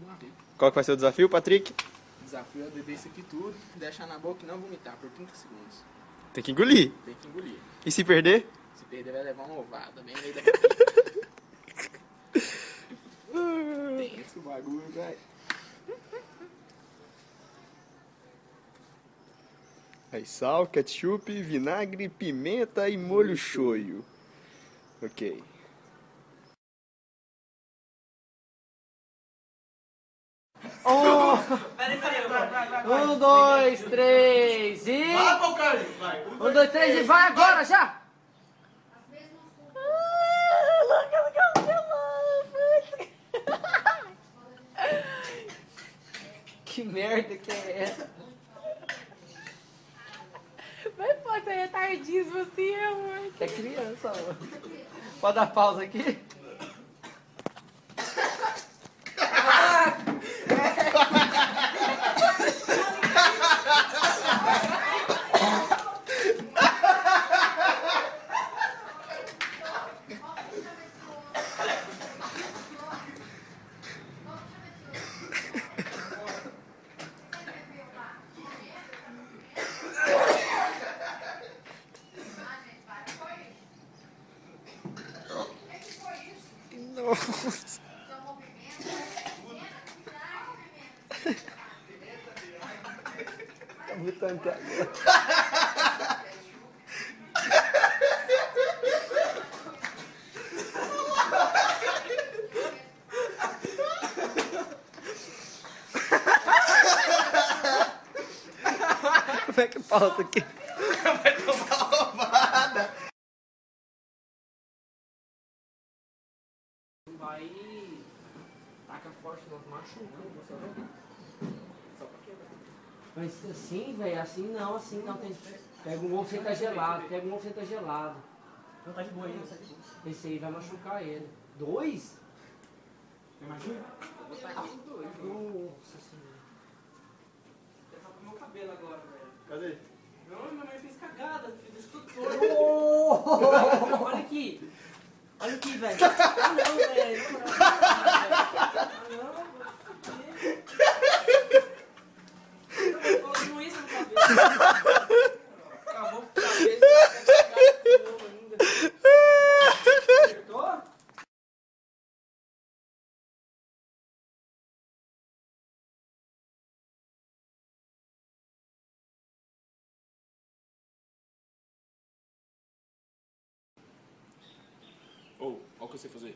barriga. Qual que vai ser o desafio, Patrick? O desafio é beber isso aqui tudo, deixar na boca e não vomitar por 30 segundos. Tem que engolir. Tem que engolir. E se perder? Se perder vai levar uma ovada bem no meio da barriga. Tem esse bagulho, velho. Aí sal, ketchup, vinagre, pimenta e molho shoyu. Ok. Um, dois, três e... Vai, Paucarinho, vai. Um, dois, três e vai agora, já! Que merda que é essa? Mas pô, você é retardíssimo assim, amor. É criança, mano. Pode dar pausa aqui? Nossa. Tá muito agora. Como é que pausa aqui? Vai tomar roubada. Vai taca forte, não machuca, sabe? Mas assim, velho, assim não tem. Pega um ovo sem tá gelado, pega um ovo sem tá gelado. Não tá de boa ainda, tá de boa. Esse aí vai machucar ele. Dois? Tem mais um? Vou botar aqui dois. Nossa senhora. Eu tava com meu cabelo agora, velho. Cadê? Não, minha mãe fez cagada, fez isso tudo torto. Oh! Olha aqui. Olha aqui, velho. Ah, não, velho. Ah, não. Eu tô falando isso no cabelo. Acabou com o cabelo. Ainda. Acertou? Ô, olha o que você fazer.